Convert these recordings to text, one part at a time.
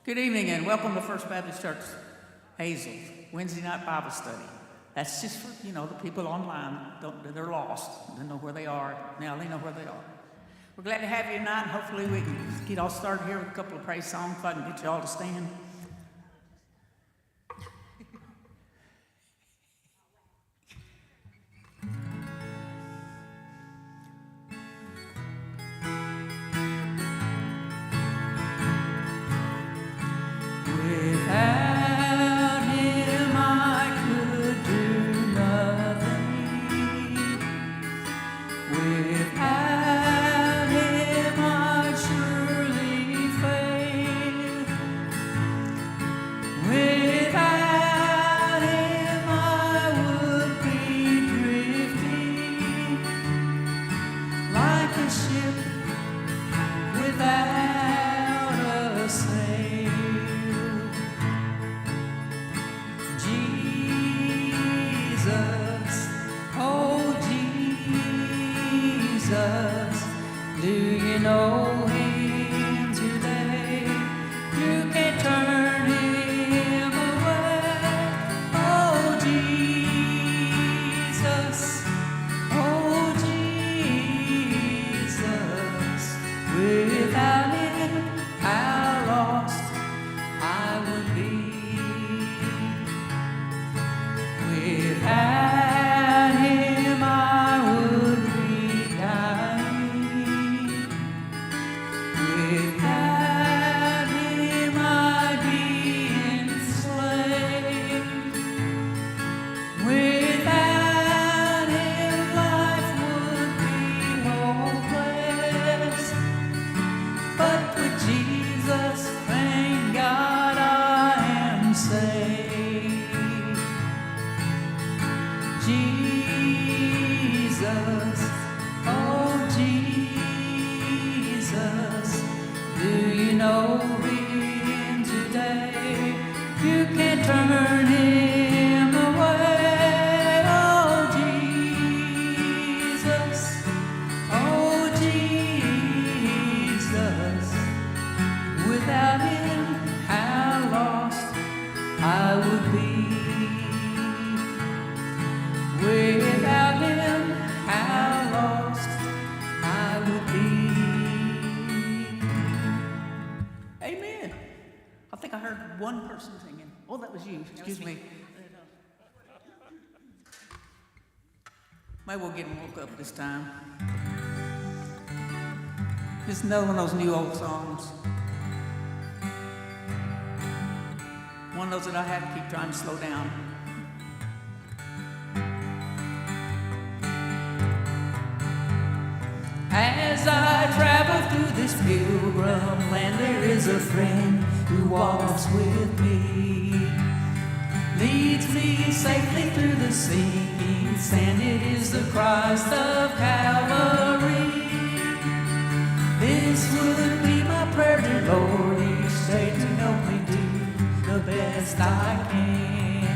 Good evening and welcome to First Baptist Church, Hazel, Wednesday night Bible study. That's just for, the people online, they're lost. They don't know where they are. Now they know where they are. We're glad to have you tonight, and hopefully we can get all started here with a couple of praise songs if I can get you all to stand. One person singing. Oh, that was you. Excuse me. Maybe we'll get him woke up this time. Just another one of those new old songs. One of those that I have to keep trying to slow down. As I travel through this pilgrim land, there is a friend who walks with me, leads me safely through the sinking sand. It is the Christ of Calvary. This would be my prayer, dear Lord, each day to help me do the best I can.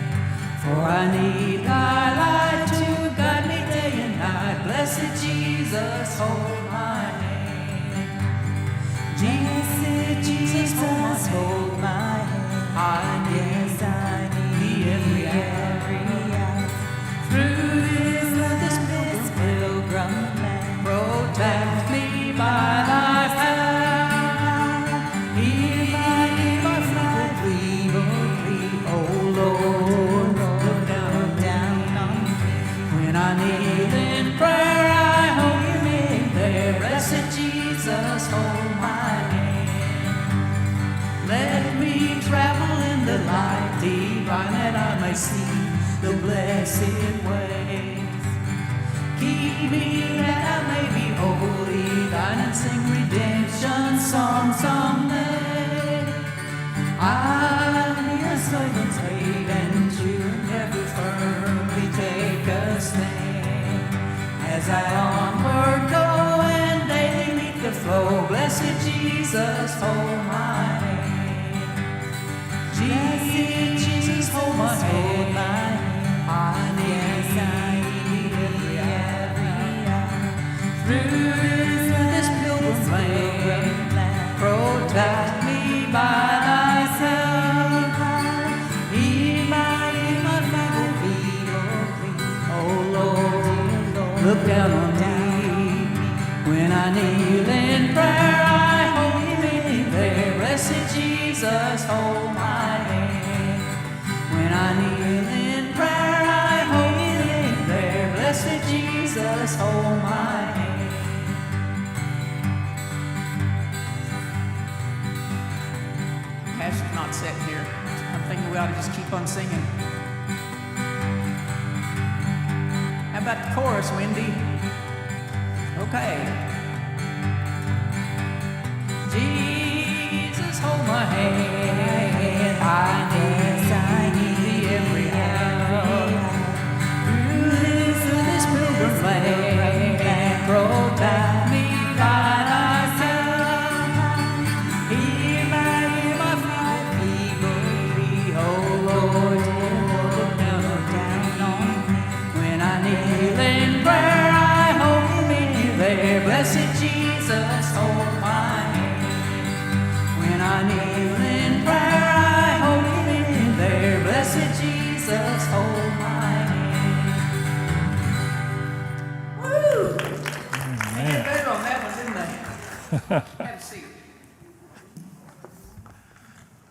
For I need thy light to guide me day and night. Blessed Jesus, hold my hand. Jesus, hold my hand. I need thee every hour. Through this pilgrim land, protect me by thy power. Hear my feeble plea, oh Lord, look down on me. When I kneel in prayer, I hope you meet there. Blessed Jesus, hold my hand. Let me travel in the light divine, that I may see the blessed ways. Keep me that I may be holy thine, and sing redemption song someday. I'm your servant's haven to never firmly take a stand. As I onward go and daily meet the flow, blessed Jesus, hold my hand. Jesus, hold my hand. I need every hour. Through this pilgrim land, protect me by thy look down on me. When I kneel in prayer, I hold him in there. Blessed Jesus, hold my hand. When I kneel in prayer, I hold him in there. Blessed Jesus, hold my hand. Pastor's not sitting here. I'm thinking we ought to just keep on singing. How about the chorus, Wendy? Okay. Jesus, hold my hand. I need thee every hour. Through this pilgrim land, protect me by thy sound. Hear my feeble plea, oh Lord, look down on me. When I kneel in prayer, I hold him there. Blessed Jesus, hold my hand. When I kneel in prayer, I hold him in there. Blessed Jesus, hold my hand. Woo! I get better on that one, didn't I? Have a seat.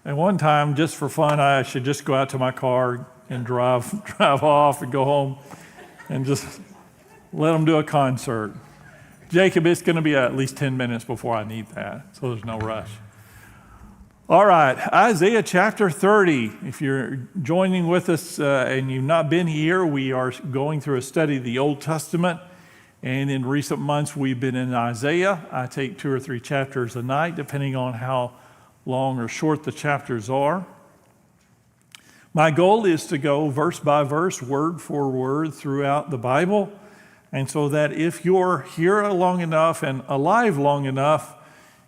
And one time, just for fun, I should just go out to my car and drive off and go home and just let them do a concert. Jacob, it's going to be at least 10 minutes before I need that, so there's no rush. All right, Isaiah chapter 30. If you're joining with us and you've not been here, we are going through a study of the Old Testament. And in recent months, we've been in Isaiah. I take 2 or 3 chapters a night, depending on how long or short the chapters are. My goal is to go verse by verse, word for word throughout the Bible. And so that if you're here long enough and alive long enough,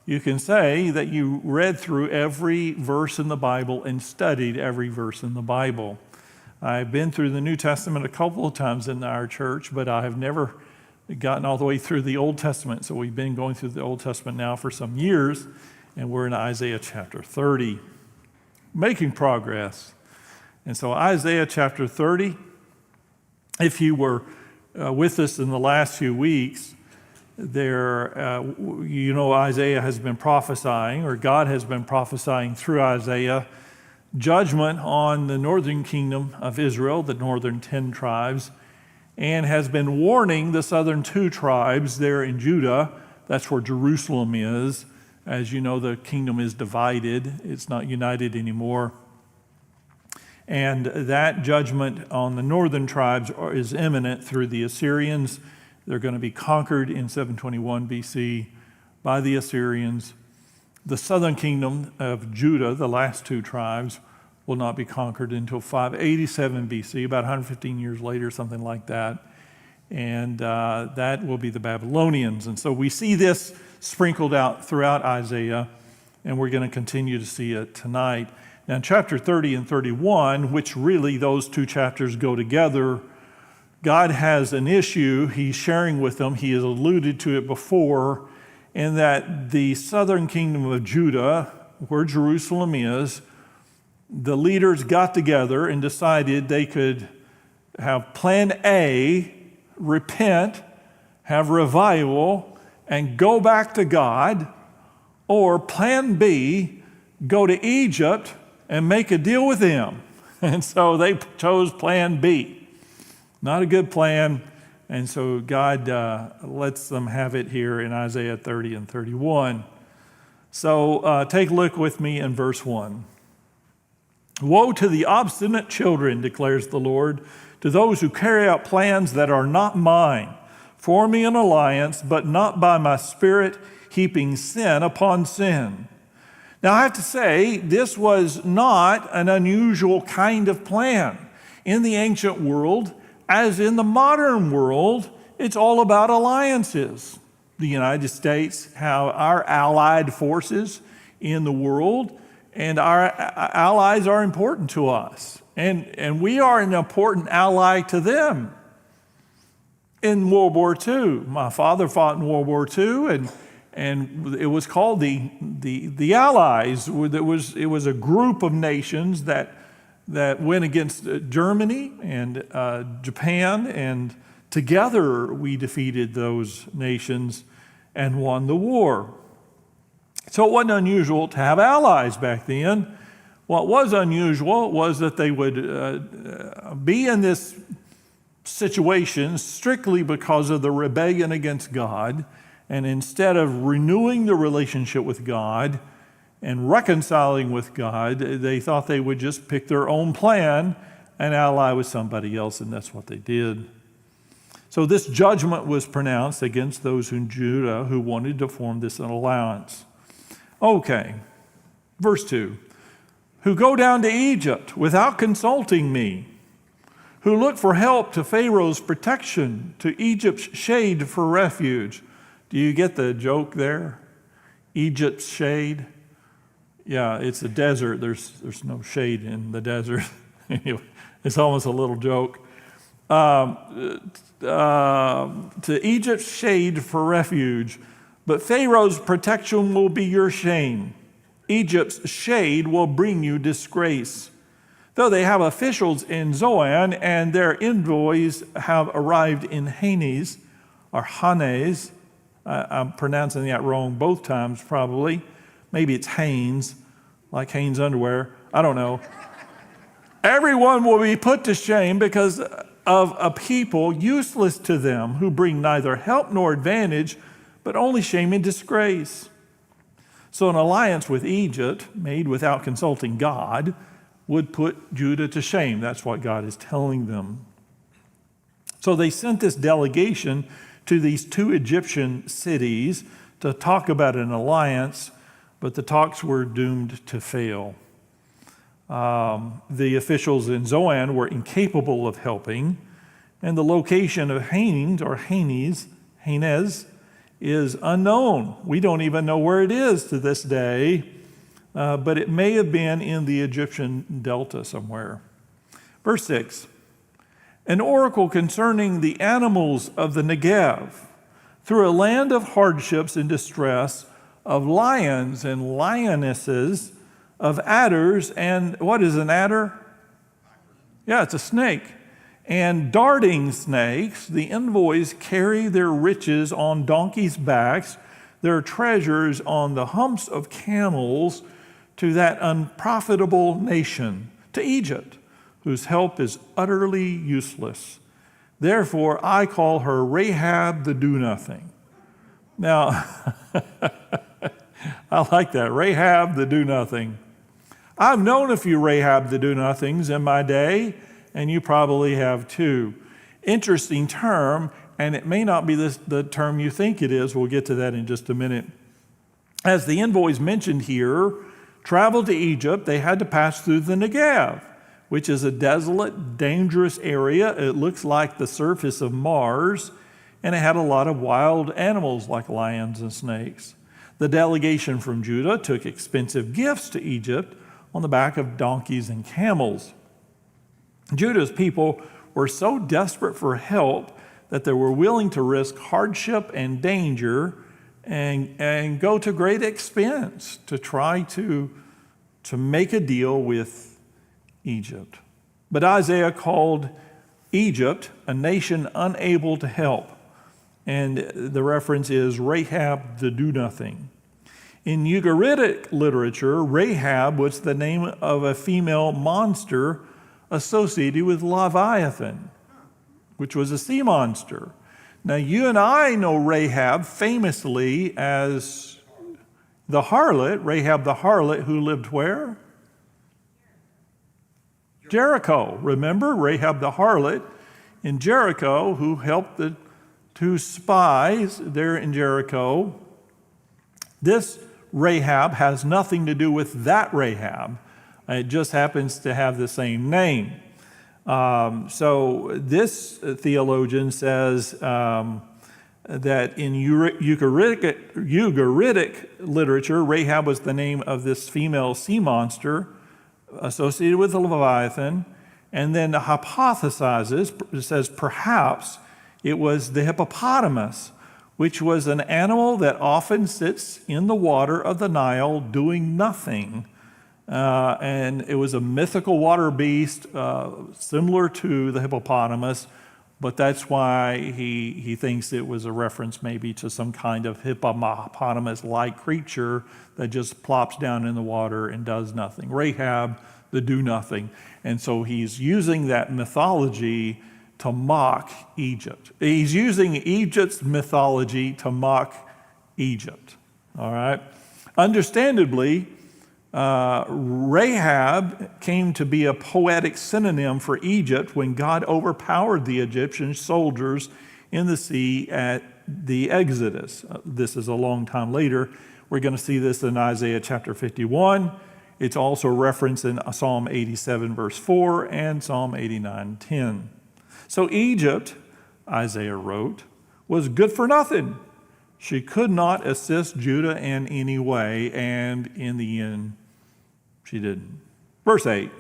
you can say that you read through every verse in the Bible and studied every verse in the Bible. I've been through the New Testament a couple of times in our church, but I have never gotten all the way through the Old Testament. So we've been going through the Old Testament now for some years, and we're in Isaiah chapter 30, making progress. And so Isaiah chapter 30, if you were with us in the last few weeks, Isaiah has been prophesying, or God has been prophesying through Isaiah, judgment on the northern kingdom of Israel, the northern 10 tribes, and has been warning the southern 2 tribes there in Judah. That's where Jerusalem is. As you know, the kingdom is divided. It's not united anymore. And that judgment on the northern tribes is imminent through the Assyrians. They're going to be conquered in 721 BC by the Assyrians. The southern kingdom of Judah, the last 2 tribes, will not be conquered until 587 BC, about 115 years later, something like that. And that will be the Babylonians. And so we see this sprinkled out throughout Isaiah, and we're going to continue to see it tonight. Now, in chapter 30 and 31, which really those 2 chapters go together, God has an issue he's sharing with them. He has alluded to it before, in that the southern kingdom of Judah, where Jerusalem is, the leaders got together and decided they could have plan A, repent, have revival, and go back to God, or plan B, go to Egypt and make a deal with him. And so they chose plan B. Not a good plan. And so God lets them have it here in Isaiah 30 and 31. So take a look with me in verse 1. Woe to the obstinate children, declares the Lord, to those who carry out plans that are not mine, forming an alliance, but not by my spirit, heaping sin upon sin. Now, I have to say, this was not an unusual kind of plan. In the ancient world, as in the modern world, it's all about alliances. The United States have our allied forces in the world, and our allies are important to us. And we are an important ally to them. In World War II, my father fought in World War II, and it was called the Allies. It was a group of nations that went against Germany and Japan and Together we defeated those nations and won the war. So it wasn't unusual to have allies back then. What was unusual was that they would be in this situation strictly because of the rebellion against God, and instead of renewing the relationship with God and reconciling with God, they thought they would just pick their own plan and ally with somebody else, and that's what they did. So this judgment was pronounced against those in Judah who wanted to form this alliance. Okay, verse 2. Who go down to Egypt without consulting me, who look for help to Pharaoh's protection, to Egypt's shade for refuge. Do you get the joke there? Egypt's shade? Yeah, it's a desert. There's no shade in the desert. Anyway, it's almost a little joke. To Egypt's shade for refuge, but Pharaoh's protection will be your shame. Egypt's shade will bring you disgrace. Though they have officials in Zoan and their envoys have arrived in Hanes, or Hanes, I'm pronouncing that wrong both times probably. Maybe it's Hanes, like Hanes underwear. I don't know. Everyone will be put to shame because of a people useless to them who bring neither help nor advantage, but only shame and disgrace. So an alliance with Egypt, made without consulting God, would put Judah to shame. That's what God is telling them. So they sent this delegation to these two Egyptian cities to talk about an alliance, but the talks were doomed to fail. The officials in Zoan were incapable of helping, and the location of Hanes is unknown. We don't even know where it is to this day, but it may have been in the Egyptian delta somewhere. Verse 6, an oracle concerning the animals of the Negev, through a land of hardships and distress, of lions and lionesses, of adders, and what is an adder? Yeah, it's a snake. And darting snakes, the envoys carry their riches on donkeys' backs, their treasures on the humps of camels, to that unprofitable nation, to Egypt, whose help is utterly useless. Therefore, I call her Rahab the do-nothing. Now, I like that, Rahab the do-nothing. I've known a few Rahab the do-nothings in my day, and you probably have too. Interesting term, and it may not be the term you think it is. We'll get to that in just a minute. As the envoys mentioned here, traveled to Egypt, they had to pass through the Negev, which is a desolate, dangerous area. It looks like the surface of Mars, and it had a lot of wild animals like lions and snakes. The delegation from Judah took expensive gifts to Egypt on the back of donkeys and camels. Judah's people were so desperate for help that they were willing to risk hardship and danger and go to great expense to try to make a deal with Egypt. But Isaiah called Egypt a nation unable to help, and the reference is Rahab the do-nothing. In Ugaritic literature, Rahab was the name of a female monster associated with Leviathan, which was a sea monster. Now, you and I know Rahab famously as the harlot, Rahab the harlot, who lived where? Jericho. Remember, Rahab the harlot in Jericho, who helped the two spies there in Jericho. This Rahab has nothing to do with that Rahab. It just happens to have the same name. So this theologian says that in Ugaritic literature, Rahab was the name of this female sea monster associated with the Leviathan, and then hypothesizes, says perhaps it was the hippopotamus, which was an animal that often sits in the water of the Nile doing nothing. And it was a mythical water beast similar to the hippopotamus, but that's why he thinks it was a reference maybe to some kind of hippopotamus-like creature that just plops down in the water and does nothing. Rahab, the do-nothing. And so he's using that mythology to mock Egypt. He's using Egypt's mythology to mock Egypt, all right? Understandably, Rahab came to be a poetic synonym for Egypt when God overpowered the Egyptian soldiers in the sea at the Exodus. This is a long time later. We're going to see this in Isaiah chapter 51. It's also referenced in Psalm 87, verse 4, and Psalm 89, 10. So Egypt, Isaiah wrote, was good for nothing. She could not assist Judah in any way, and in the end, she didn't. Verse 8.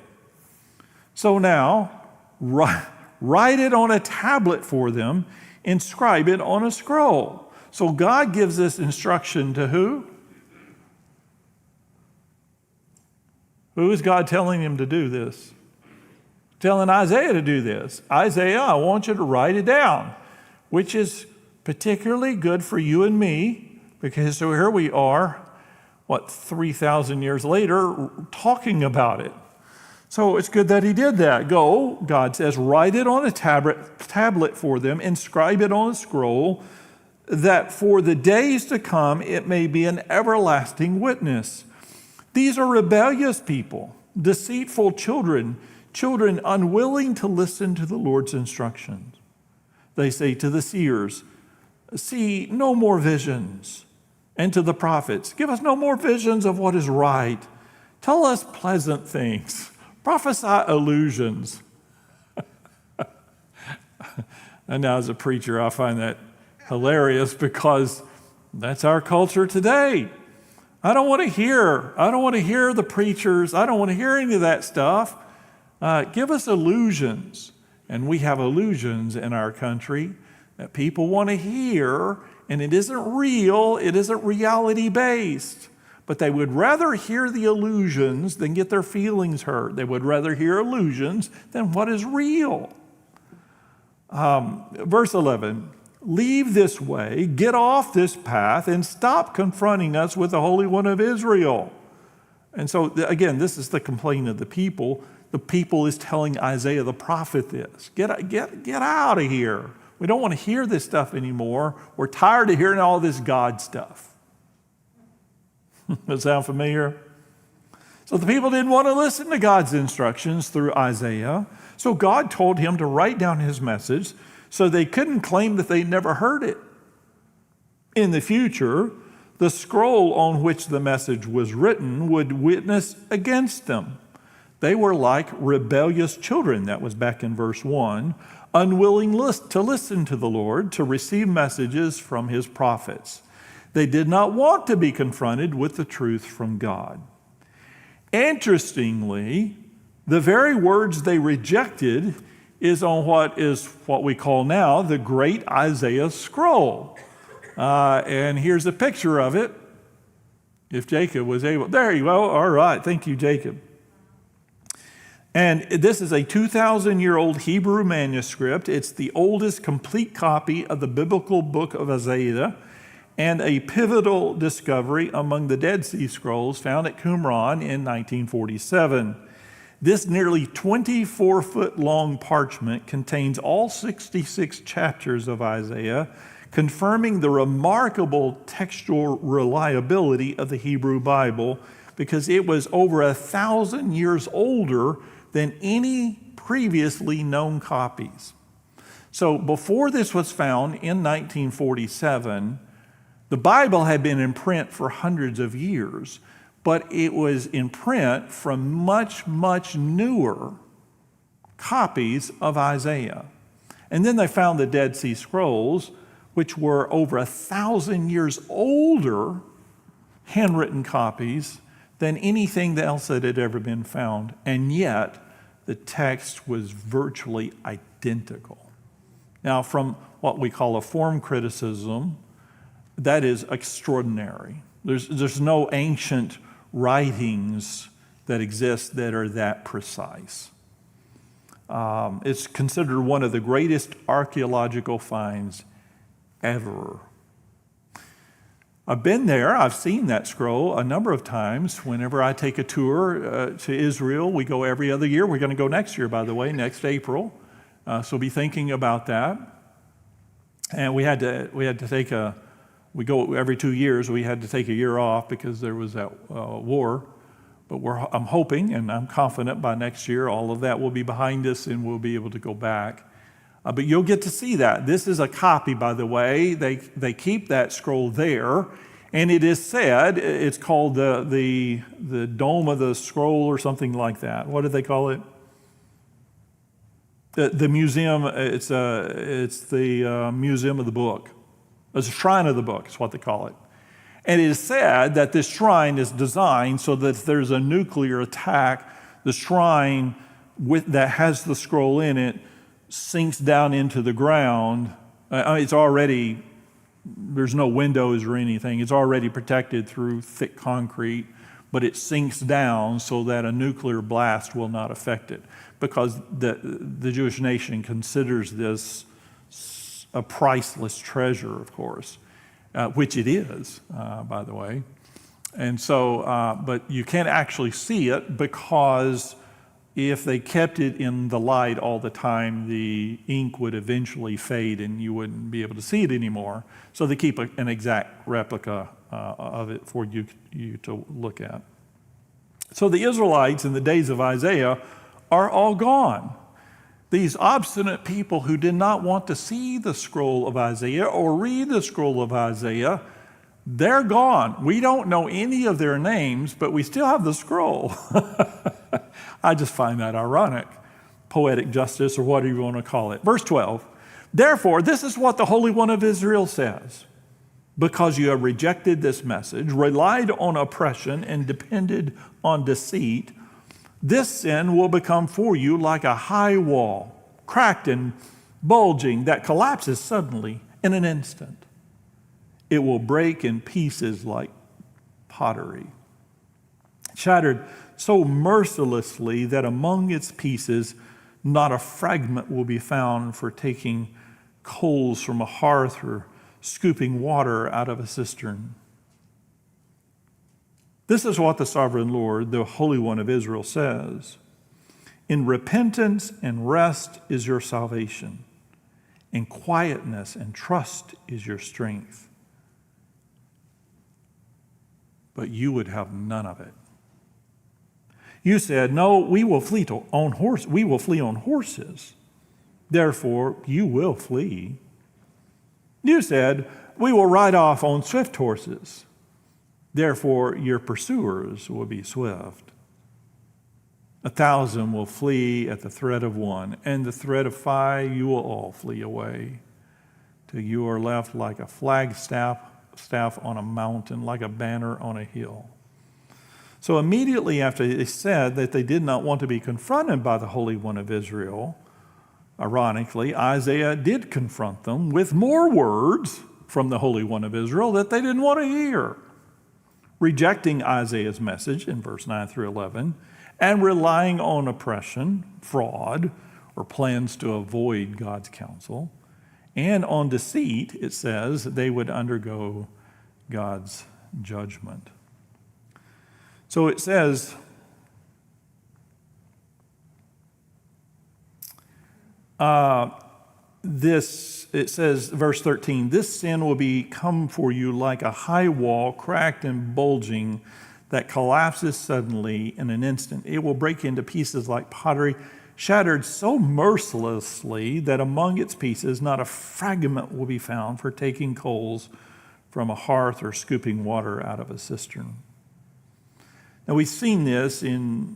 So now, write it on a tablet for them, inscribe it on a scroll. So God gives this instruction to who? Who is God telling him to do this? Telling Isaiah to do this. Isaiah, I want you to write it down, which is particularly good for you and me, because so here we are, 3,000 years later, talking about it. So it's good that he did that. Go, God says, write it on a tablet for them, inscribe it on a scroll, that for the days to come it may be an everlasting witness. These are rebellious people, deceitful children unwilling to listen to the Lord's instructions. They say to the seers, see no more visions. And to the prophets, give us no more visions of what is right. Tell us pleasant things. Prophesy illusions. And now as a preacher, I find that hilarious because that's our culture today. I don't want to hear the preachers. I don't want to hear any of that stuff. Give us illusions. And we have illusions in our country that people want to hear, and it isn't real, it isn't reality-based. But they would rather hear the illusions than get their feelings hurt. They would rather hear illusions than what is real. Verse 11, leave this way, get off this path, and stop confronting us with the Holy One of Israel. And so, again, this is the complaint of the people. The people is telling Isaiah the prophet this. Get out of here. We don't want to hear this stuff anymore. We're tired of hearing all this God stuff. Does that sound familiar? So the people didn't want to listen to God's instructions through Isaiah. So God told him to write down his message so they couldn't claim that they never heard it. In the future, the scroll on which the message was written would witness against them. They were like rebellious children, that was back in verse 1, unwilling to listen to the Lord, to receive messages from his prophets. They did not want to be confronted with the truth from God. Interestingly, the very words they rejected is on what we call now the Great Isaiah Scroll. And here's a picture of it. If Jacob was able, there you go. All right, thank you, Jacob. And this is a 2,000-year-old Hebrew manuscript. It's the oldest complete copy of the biblical book of Isaiah and a pivotal discovery among the Dead Sea Scrolls found at Qumran in 1947. This nearly 24-foot-long parchment contains all 66 chapters of Isaiah, confirming the remarkable textual reliability of the Hebrew Bible because it was over 1,000 years older than any previously known copies. So before this was found in 1947, the Bible had been in print for hundreds of years, but it was in print from much, much newer copies of Isaiah. And then they found the Dead Sea Scrolls, which were over 1,000 years older handwritten copies than anything else that had ever been found. And yet, the text was virtually identical. Now, from what we call a form criticism, that is extraordinary. There's no ancient writings that exist that are that precise. It's considered one of the greatest archaeological finds ever. I've been there. I've seen that scroll a number of times. Whenever I take a tour to Israel, we go every other year. We're going to go next year, by the way, next April. So be thinking about that. And we had to take we go every 2 years. We had to take a year off because there was that war. But I'm hoping and I'm confident by next year all of that will be behind us and we'll be able to go back. But you'll get to see that. This is a copy, by the way. They keep that scroll there, and it is said it's called the Dome of the Scroll or something like that. What do they call it? The museum. It's the Museum of the Book. It's a Shrine of the Book. Is what they call it. And it is said that this shrine is designed so that if there's a nuclear attack, the shrine that has the scroll in it sinks down into the ground. It's already, there's no windows or anything. It's already protected through thick concrete, but it sinks down so that a nuclear blast will not affect it, because the Jewish nation considers this a priceless treasure, of course, which it is, by the way. And so, but you can't actually see it because if they kept it in the light all the time, the ink would eventually fade and you wouldn't be able to see it anymore. So they keep an exact replica of it for you to look at. So the Israelites in the days of Isaiah are all gone. These obstinate people who did not want to see the scroll of Isaiah or read the scroll of Isaiah, they're gone. We don't know any of their names, but we still have the scroll. I just find that ironic. Poetic justice, or whatever you want to call it. Verse 12, therefore, this is what the Holy One of Israel says. Because you have rejected this message, relied on oppression, and depended on deceit, this sin will become for you like a high wall, cracked and bulging, that collapses suddenly in an instant. It will break in pieces like pottery, shattered so mercilessly that among its pieces not a fragment will be found for taking coals from a hearth or scooping water out of a cistern. This is what the sovereign Lord, the Holy One of Israel, says. In repentance and rest is your salvation. In quietness and trust is your strength. But you would have none of it. You said, no, we will flee on horses. Therefore, you will flee. You said, we will ride off on swift horses. Therefore, your pursuers will be swift. 1,000 will flee at the threat of one, and the threat of 5 you will all flee away, till you are left like a flagstaff on a mountain, like a banner on a hill. So immediately after they said that they did not want to be confronted by the Holy One of Israel, ironically, Isaiah did confront them with more words from the Holy One of Israel that they didn't want to hear, rejecting Isaiah's message in verse 9 through 11 and relying on oppression, fraud, or plans to avoid God's counsel, and on deceit. It says they would undergo God's judgment. So it says, verse 13, this sin will become for you like a high wall, cracked and bulging, that collapses suddenly in an instant. It will break into pieces like pottery, shattered so mercilessly that among its pieces not a fragment will be found for taking coals from a hearth or scooping water out of a cistern. Now, we've seen this in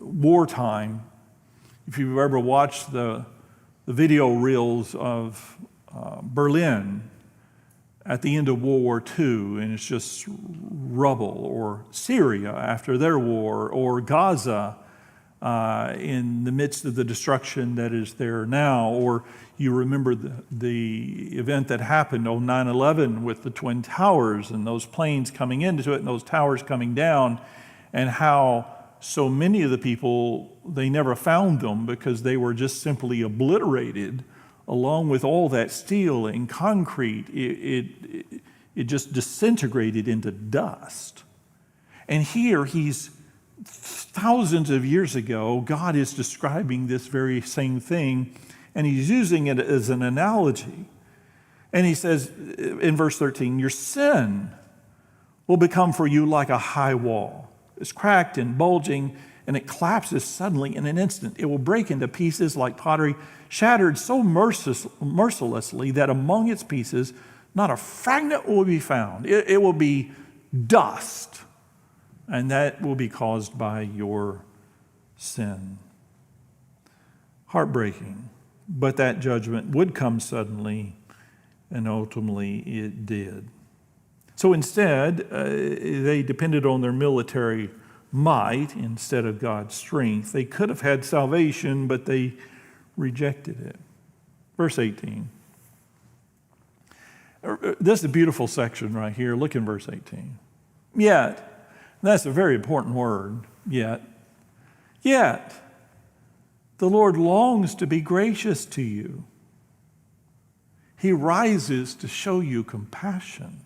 wartime. If you've ever watched the video reels of Berlin at the end of World War II, and it's just rubble, or Syria after their war, or Gaza in the midst of the destruction that is there now, or you remember the event that happened on 9/11 with the Twin Towers and those planes coming into it and those towers coming down, and how so many of the people, they never found them because they were just simply obliterated along with all that steel and concrete. It just disintegrated into dust. And here he's thousands of years ago, God is describing this very same thing, and he's using it as an analogy. And he says in verse 13, your sin will become for you like a high wall. It's cracked and bulging, and it collapses suddenly in an instant. It will break into pieces like pottery, shattered so mercilessly that among its pieces not a fragment will be found. It will be dust, and that will be caused by your sin. Heartbreaking, but that judgment would come suddenly, and ultimately it did. So instead, they depended on their military might instead of God's strength. They could have had salvation, but they rejected it. Verse 18. This is a beautiful section right here. Look in verse 18. Yet, that's a very important word, yet. Yet, the Lord longs to be gracious to you. He rises to show you compassion.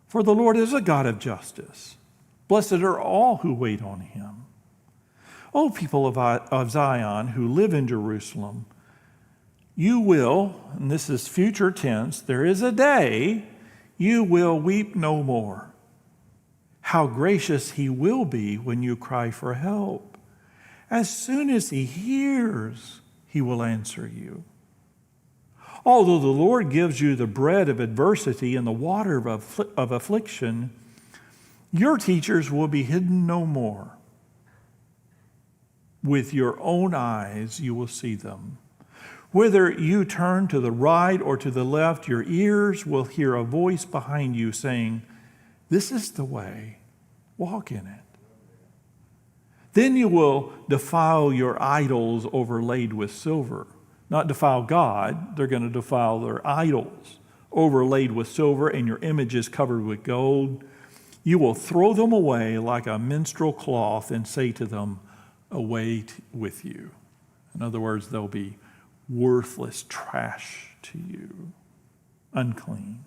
For the Lord is a God of justice. Blessed are all who wait on him. O people of Zion who live in Jerusalem, you will, and this is future tense, there is a day you will weep no more. How gracious he will be when you cry for help. As soon as he hears, he will answer you. Although the Lord gives you the bread of adversity and the water of affliction, your teachers will be hidden no more. With your own eyes you will see them. Whether you turn to the right or to the left, your ears will hear a voice behind you saying, this is the way, walk in it. Then you will defile your idols overlaid with silver. Not defile God, they're going to defile their idols, overlaid with silver, and your images covered with gold. You will throw them away like a minstrel cloth and say to them, away with you. In other words, they'll be worthless trash to you, unclean.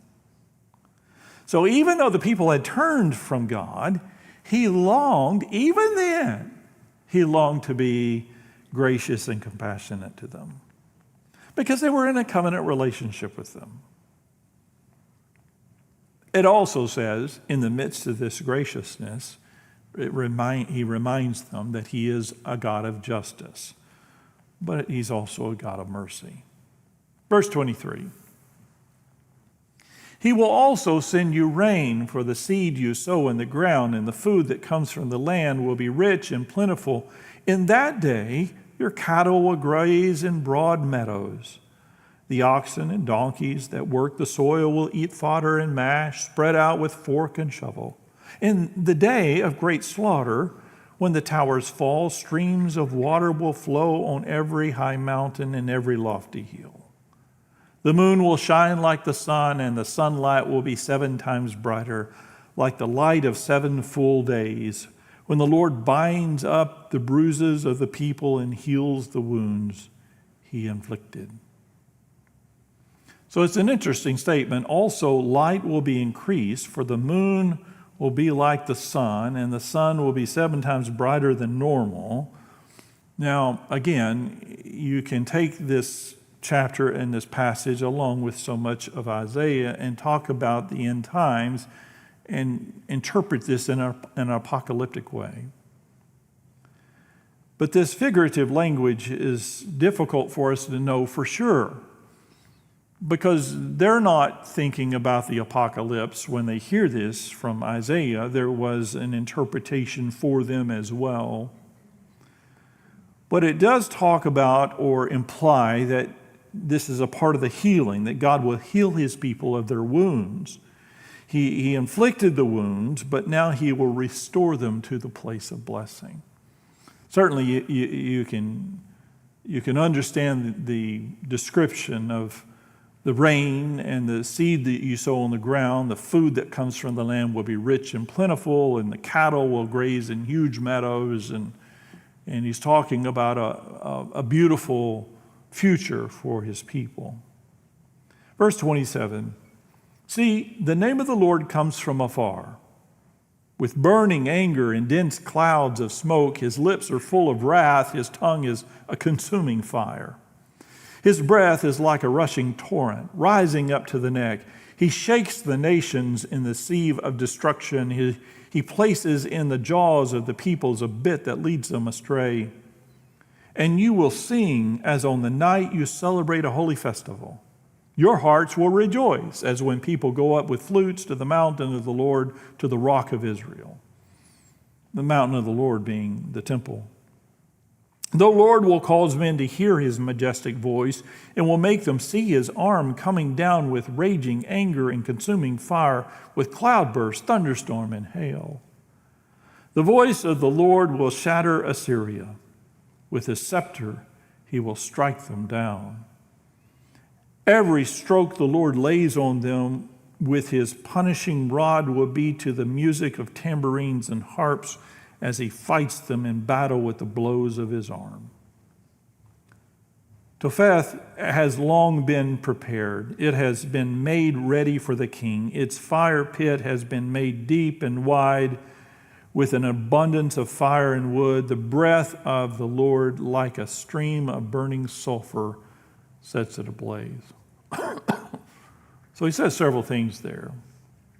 So even though the people had turned from God, he longed, even then, he longed to be gracious and compassionate to them, because they were in a covenant relationship with them. It also says, in the midst of this graciousness, he reminds them that he is a God of justice, but he's also a God of mercy. Verse 23. He will also send you rain for the seed you sow in the ground, and the food that comes from the land will be rich and plentiful. In that day, your cattle will graze in broad meadows. The oxen and donkeys that work the soil will eat fodder and mash, spread out with fork and shovel. In the day of great slaughter, when the towers fall, streams of water will flow on every high mountain and every lofty hill. The moon will shine like the sun, and the sunlight will be 7 times brighter, like the light of 7 full days, when the Lord binds up the bruises of the people and heals the wounds he inflicted. So it's an interesting statement. Also, light will be increased, for the moon will be like the sun, and the sun will be 7 times brighter than normal. Now, again, you can take this chapter and this passage along with so much of Isaiah and talk about the end times and interpret this in an apocalyptic way. But this figurative language is difficult for us to know for sure, because they're not thinking about the apocalypse when they hear this from Isaiah. There was an interpretation for them as well. But it does talk about or imply that this is a part of the healing, that God will heal his people of their wounds. He inflicted the wounds, but now he will restore them to the place of blessing. Certainly you can understand the description of The rain and the seed that you sow on the ground, the food that comes from the land will be rich and plentiful, and the cattle will graze in huge meadows. And he's talking about a beautiful future for his people. Verse 27, see, the name of the Lord comes from afar. With burning anger and dense clouds of smoke, his lips are full of wrath, his tongue is a consuming fire. His breath is like a rushing torrent, rising up to the neck. He shakes the nations in the sieve of destruction. He places in the jaws of the peoples a bit that leads them astray. And you will sing as on the night you celebrate a holy festival. Your hearts will rejoice as when people go up with flutes to the mountain of the Lord, to the rock of Israel. The mountain of the Lord being the temple. The Lord will cause men to hear his majestic voice and will make them see his arm coming down with raging anger and consuming fire, with cloudburst, thunderstorm, and hail. The voice of the Lord will shatter Assyria. With his scepter, he will strike them down. Every stroke the Lord lays on them with his punishing rod will be to the music of tambourines and harps, as he fights them in battle with the blows of his arm. Topheth has long been prepared. It has been made ready for the king. Its fire pit has been made deep and wide with an abundance of fire and wood. The breath of the Lord, like a stream of burning sulfur, sets it ablaze. So he says several things there.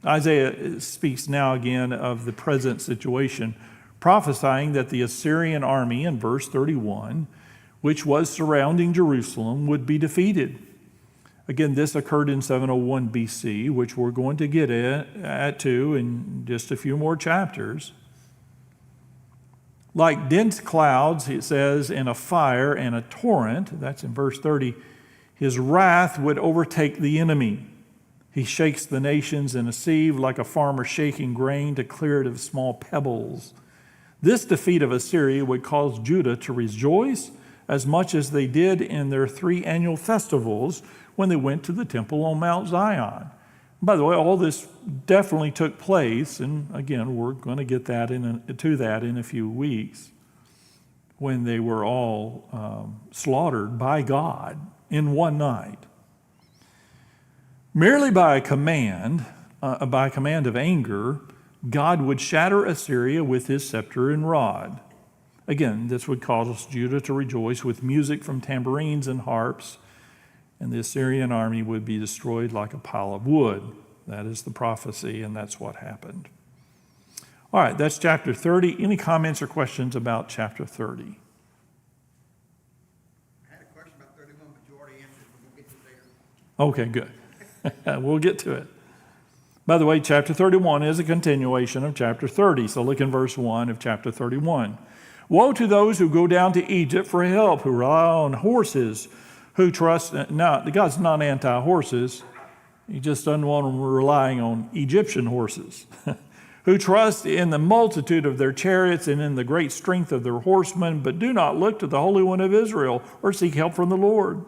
Isaiah speaks now again of the present situation, prophesying that the Assyrian army in verse 31, which was surrounding Jerusalem, would be defeated. Again, this occurred in 701 BC, which we're going to get at too in just a few more chapters. Like dense clouds, it says, and a fire and a torrent, that's in verse 30, his wrath would overtake the enemy. He shakes the nations in a sieve like a farmer shaking grain to clear it of small pebbles. This defeat of Assyria would cause Judah to rejoice as much as they did in their 3 annual festivals when they went to the temple on Mount Zion. By the way, all this definitely took place, and again, we're going to get to that in a few weeks, when they were all slaughtered by God in one night. Merely by a command of anger, God would shatter Assyria with his scepter and rod. Again, this would cause Judah to rejoice with music from tambourines and harps, and the Assyrian army would be destroyed like a pile of wood. That is the prophecy, and that's what happened. All right, that's chapter 30. Any comments or questions about chapter 30? I had a question about 31, but you already answered. We'll get to there. Okay, good. We'll get to it. By the way, chapter 31 is a continuation of chapter 30. So look in verse 1 of chapter 31. Woe to those who go down to Egypt for help, who rely on horses, who trust. Now, God's not anti-horses. He just doesn't want them relying on Egyptian horses. Who trust in the multitude of their chariots and in the great strength of their horsemen, but do not look to the Holy One of Israel or seek help from the Lord.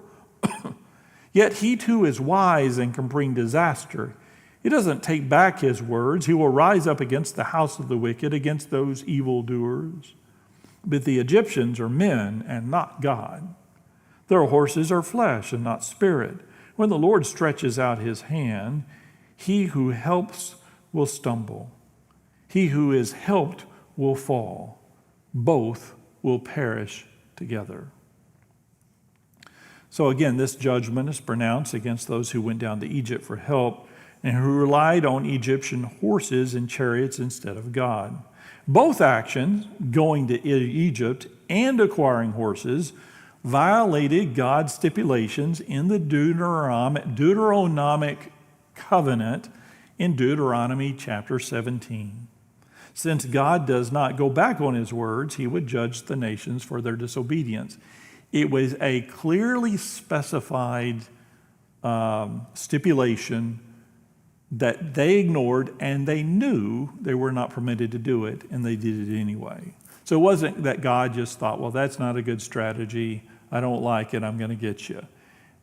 Yet he too is wise and can bring disaster. He doesn't take back his words. He will rise up against the house of the wicked, against those evildoers. But the Egyptians are men and not God. Their horses are flesh and not spirit. When the Lord stretches out his hand, he who helps will stumble. He who is helped will fall. Both will perish together. So again, this judgment is pronounced against those who went down to Egypt for help and who relied on Egyptian horses and chariots instead of God. Both actions, going to Egypt and acquiring horses, violated God's stipulations in the Deuteronomic covenant in Deuteronomy chapter 17. Since God does not go back on his words, he would judge the nations for their disobedience. It was a clearly specified stipulation that they ignored, and they knew they were not permitted to do it, and they did it anyway. So it wasn't that God just thought, well, that's not a good strategy. I don't like it. I'm going to get you.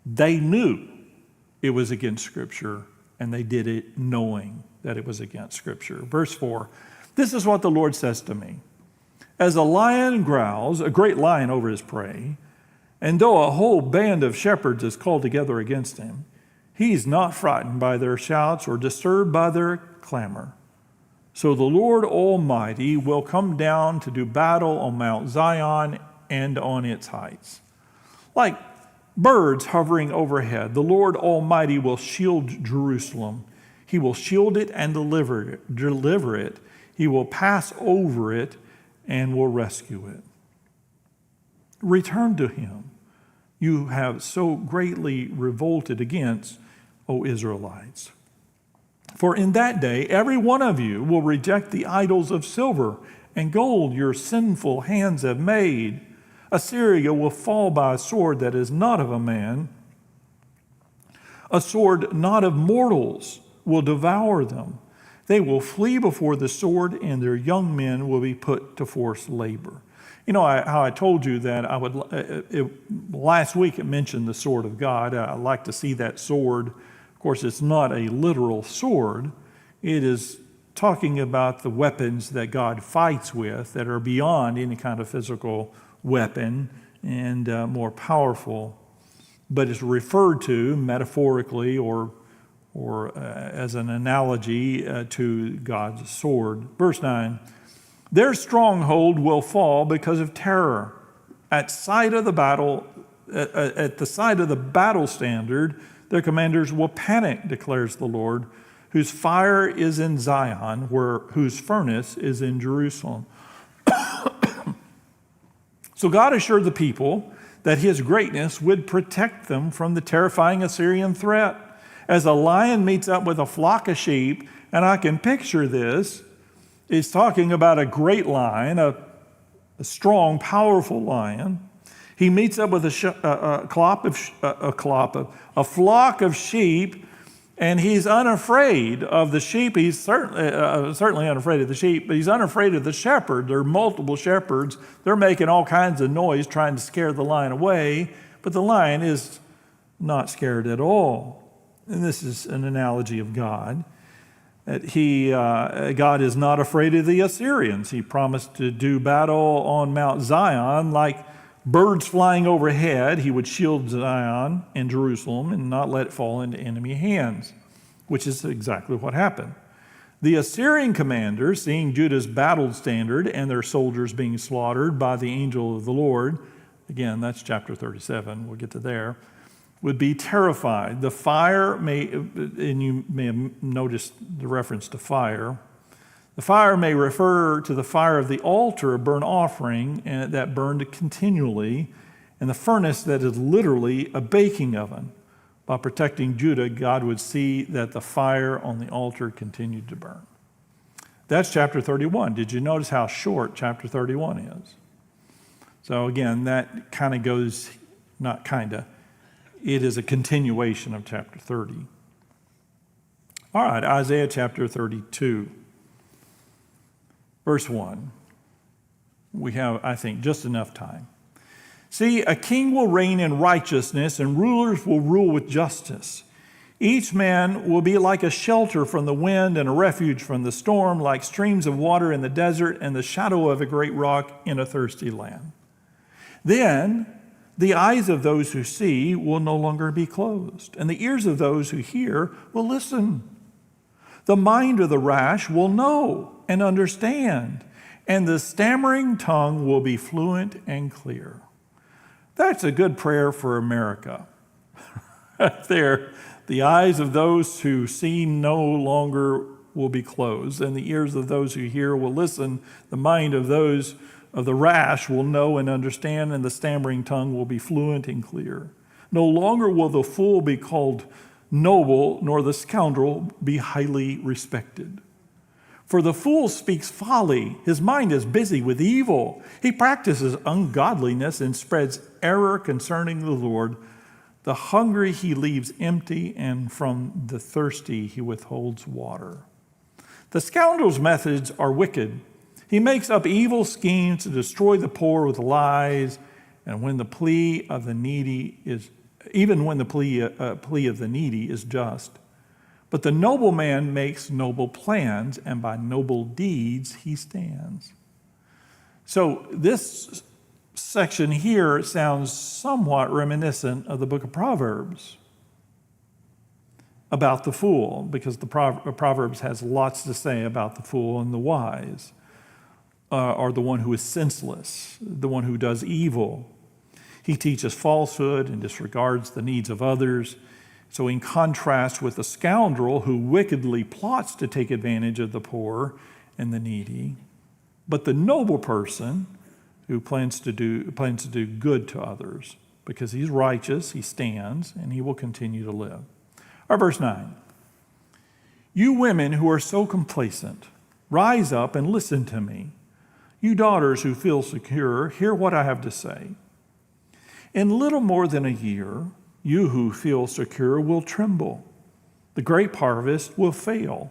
They knew it was against Scripture, and they did it knowing that it was against Scripture. Verse 4, this is what the Lord says to me. As a lion growls, a great lion over his prey, and though a whole band of shepherds is called together against him, he's not frightened by their shouts or disturbed by their clamor. So the Lord Almighty will come down to do battle on Mount Zion and on its heights. Like birds hovering overhead, the Lord Almighty will shield Jerusalem. He will shield it and deliver it. He will pass over it and will rescue it. Return to him. You have so greatly revolted against, O Israelites. For in that day, every one of you will reject the idols of silver and gold your sinful hands have made. Assyria will fall by a sword that is not of a man. A sword not of mortals will devour them. They will flee before the sword, and their young men will be put to forced labor. You know how I told you that last week it mentioned the sword of God. I like to see that sword. Of course, it's not a literal sword. It is talking about the weapons that God fights with that are beyond any kind of physical weapon and more powerful. But it's referred to metaphorically or as an analogy to God's sword. Verse 9, their stronghold will fall because of terror. At the sight of the battle standard, their commanders will panic, declares the Lord, whose fire is in Zion, whose furnace is in Jerusalem. So God assured the people that his greatness would protect them from the terrifying Assyrian threat. As a lion meets up with a flock of sheep, and I can picture this, he's talking about a great lion, a strong, powerful lion. He meets up with a flock of sheep, and he's unafraid of the sheep. He's certainly unafraid of the sheep, but he's unafraid of the shepherd. There are multiple shepherds. They're making all kinds of noise trying to scare the lion away, but the lion is not scared at all. And this is an analogy of God. That God is not afraid of the Assyrians. He promised to do battle on Mount Zion like birds flying overhead. He would shield Zion and Jerusalem and not let it fall into enemy hands, which is exactly what happened. The Assyrian commanders, seeing Judah's battle standard and their soldiers being slaughtered by the angel of the Lord, again, that's chapter 37, we'll get to there, would be terrified. The fire and you may have noticed the reference to fire. The fire may refer to the fire of the altar of burnt offering that burned continually, and the furnace that is literally a baking oven. By protecting Judah, God would see that the fire on the altar continued to burn. That's chapter 31. Did you notice how short chapter 31 is? So again, that kind of goes, not kind of, it is a continuation of chapter 30. All right, Isaiah chapter 32, verse 1. We have, I think, just enough time. See, a king will reign in righteousness, and rulers will rule with justice. Each man will be like a shelter from the wind and a refuge from the storm, like streams of water in the desert and the shadow of a great rock in a thirsty land. Then the eyes of those who see will no longer be closed, and the ears of those who hear will listen. The mind of the rash will know and understand, and the stammering tongue will be fluent and clear. That's a good prayer for America. There, the eyes of those who see no longer will be closed, and the ears of those who hear will listen. The mind of those of the rash will know and understand, and the stammering tongue will be fluent and clear. No longer will the fool be called noble, nor the scoundrel be highly respected. For the fool speaks folly. His mind is busy with evil. He practices ungodliness and spreads error concerning the Lord. The hungry he leaves empty, and from the thirsty he withholds water. The scoundrel's methods are wicked. He makes up evil schemes to destroy the poor with lies, and when the plea of the needy is even when the plea of the needy is just. But the noble man makes noble plans, and by noble deeds he stands. So this section here sounds somewhat reminiscent of the book of Proverbs about the fool, because the Proverbs has lots to say about the fool and the wise, or the one who is senseless, the one who does evil. He teaches falsehood and disregards the needs of others. So in contrast with the scoundrel who wickedly plots to take advantage of the poor and the needy, but the noble person who plans to do good to others, because he's righteous, he stands, and he will continue to live. Our verse 9. You women who are so complacent, rise up and listen to me. You daughters who feel secure, hear what I have to say. In little more than a year, you who feel secure will tremble. The grape harvest will fail,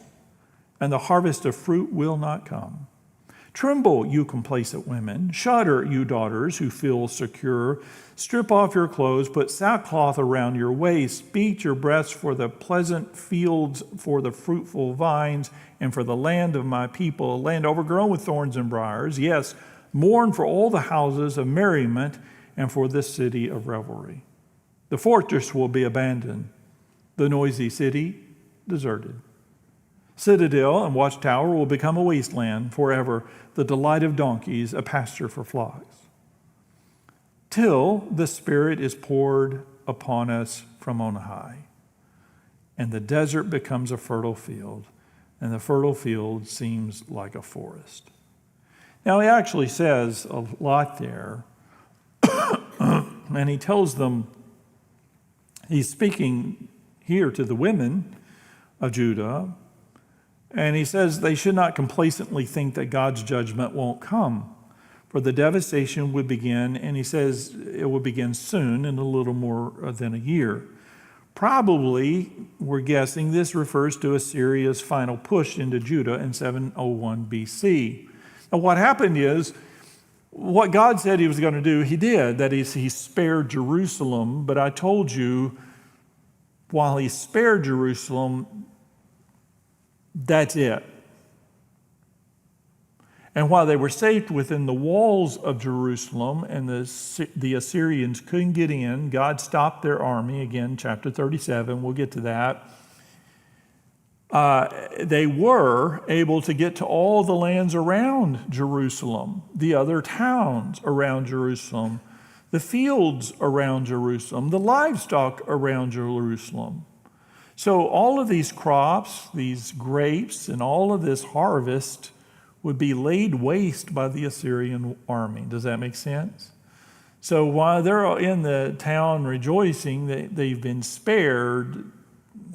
and the harvest of fruit will not come. Tremble, you complacent women. Shudder, you daughters who feel secure. Strip off your clothes, put sackcloth around your waist. Beat your breasts for the pleasant fields, for the fruitful vines, and for the land of my people, a land overgrown with thorns and briars. Yes, mourn for all the houses of merriment and for this city of revelry. The fortress will be abandoned, the noisy city deserted. Citadel and watchtower will become a wasteland forever, the delight of donkeys, a pasture for flocks. Till the Spirit is poured upon us from on high, and the desert becomes a fertile field, and the fertile field seems like a forest. Now, he actually says a lot there, and he tells them, he's speaking here to the women of Judah, and he says they should not complacently think that God's judgment won't come, for the devastation would begin, and he says it will begin soon, in a little more than a year. Probably, we're guessing, this refers to Assyria's final push into Judah in 701 BC. Now, what happened is, what God said he was going to do, he did. That is, he spared Jerusalem, but I told you, while he spared Jerusalem, that's it. And while they were safe within the walls of Jerusalem and the Assyrians couldn't get in, God stopped their army. Again, chapter 37, we'll get to that. They were able to get to all the lands around Jerusalem, the other towns around Jerusalem, the fields around Jerusalem, the livestock around Jerusalem. So all of these crops, these grapes, and all of this harvest would be laid waste by the Assyrian army. Does that make sense? So while they're in the town rejoicing that they've been spared,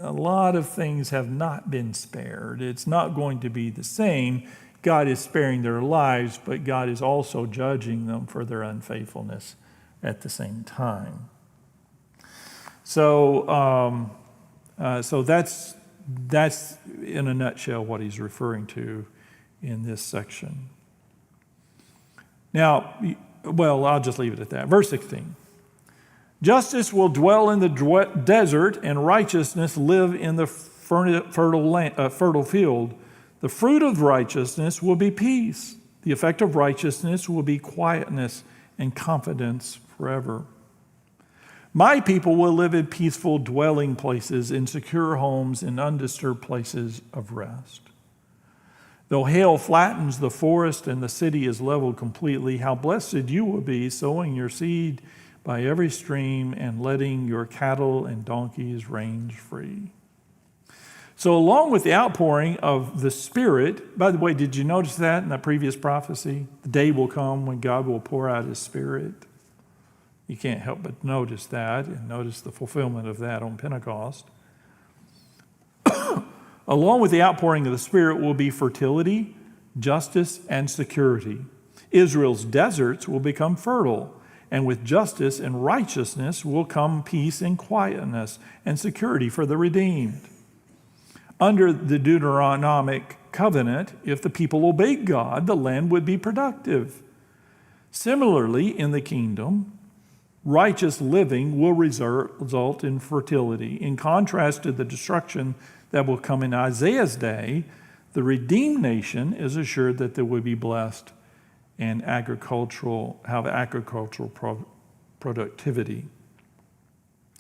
a lot of things have not been spared. It's not going to be the same. God is sparing their lives, but God is also judging them for their unfaithfulness at the same time. So that's in a nutshell what he's referring to in this section. Now, well, I'll just leave it at that. Verse 16. Justice will dwell in the desert, and righteousness live in the fertile field. The fruit of righteousness will be peace. The effect of righteousness will be quietness and confidence forever. My people will live in peaceful dwelling places, in secure homes, in undisturbed places of rest. Though hail flattens the forest and the city is leveled completely, how blessed you will be, sowing your seed by every stream and letting your cattle and donkeys range free. So along with the outpouring of the Spirit, by the way, did you notice that in the previous prophecy? The day will come when God will pour out his Spirit. You can't help but notice that and notice the fulfillment of that on Pentecost. Along with the outpouring of the Spirit will be fertility, justice, and security. Israel's deserts will become fertile, and with justice and righteousness will come peace and quietness and security for the redeemed. Under the Deuteronomic covenant, if the people obeyed God, the land would be productive. Similarly, in the kingdom, righteous living will result in fertility. In contrast to the destruction that will come in Isaiah's day, the redeemed nation is assured that they will be blessed and have agricultural productivity,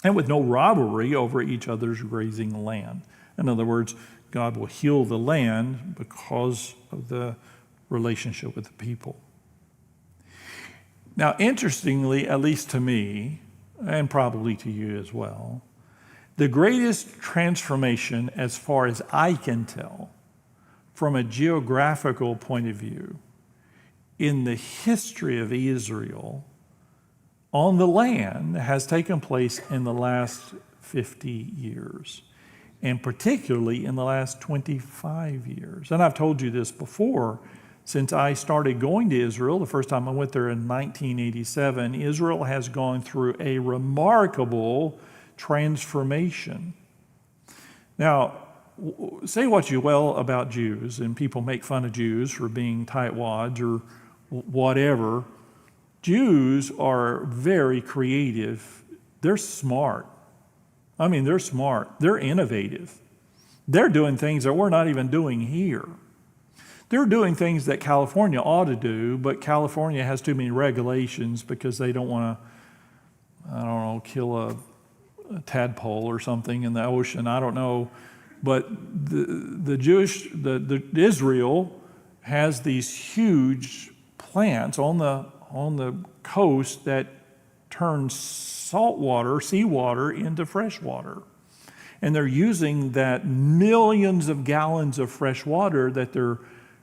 and with no rivalry over each other's grazing land. In other words, God will heal the land because of the relationship with the people. Now, interestingly, at least to me, and probably to you as well, the greatest transformation, as far as I can tell, from a geographical point of view, in the history of Israel on the land has taken place in the last 50 years, and particularly in the last 25 years. And I've told you this before. Since I started going to Israel, the first time I went there in 1987, Israel has gone through a remarkable transformation. Now, say what you will about Jews, and people make fun of Jews for being tightwads or whatever. Jews are very creative. They're smart. I mean, they're smart. They're innovative. They're doing things that we're not even doing here. They're doing things that California ought to do, but California has too many regulations because they don't want to, kill a tadpole or something in the ocean. I don't know. But Israel has these huge plants on the coast that turn seawater into fresh water. And they're using that millions of gallons of fresh water that they're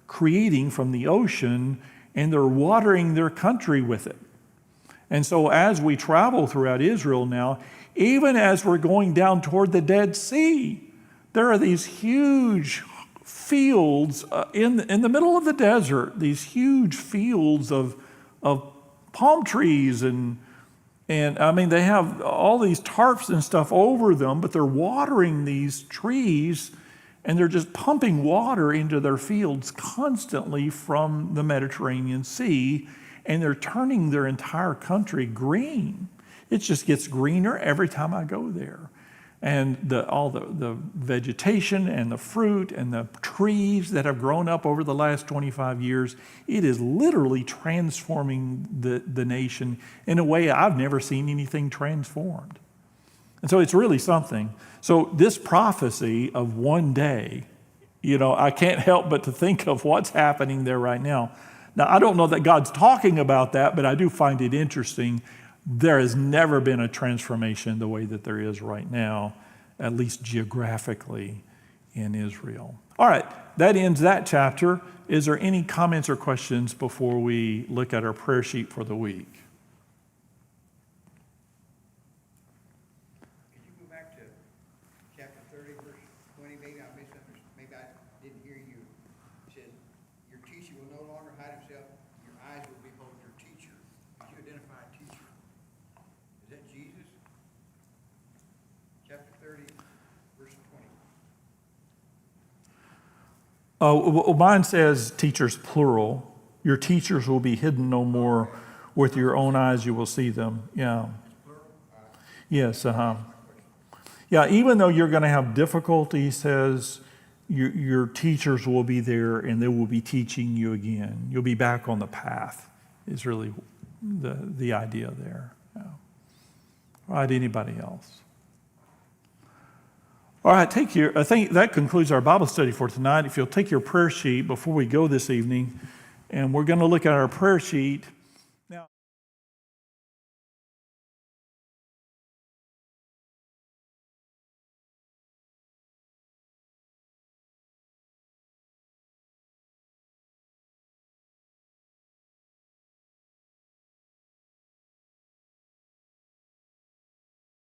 creating from the ocean, and they're watering their country with it. And so as we travel throughout Israel now, even as we're going down toward the Dead Sea, there are these huge fields in the middle of the desert, these huge fields of palm trees, and I mean, they have all these tarps and stuff over them, but they're watering these trees, and they're just pumping water into their fields constantly from the Mediterranean Sea, and they're turning their entire country green. It just gets greener every time I go there. And all the vegetation and the fruit and the trees that have grown up over the last 25 years, it is literally transforming the nation in a way I've never seen anything transformed. And so it's really something. So this prophecy of one day, I can't help but to think of what's happening there right now. Now, I don't know that God's talking about that, but I do find it interesting. There has never been a transformation the way that there is right now, at least geographically in Israel. All right, that ends that chapter. Is there any comments or questions before we look at our prayer sheet for the week? Could you go back to chapter 30, verse 20? Maybe I misunderstood. Maybe I didn't hear you. It says, your teacher will no longer hide himself. Your eyes will behold your teacher. Could you identify a teacher? Is that Jesus? Chapter 30, verse 20. Mine says teachers plural. Your teachers will be hidden no more. With your own eyes you will see them. Yeah. Yes, Yeah, even though you're going to have difficulty, says your teachers will be there and they will be teaching you again. You'll be back on the path is really the idea there. Yeah. All right, anybody else? All right, I think that concludes our Bible study for tonight. If you'll take your prayer sheet before we go this evening, and we're going to look at our prayer sheet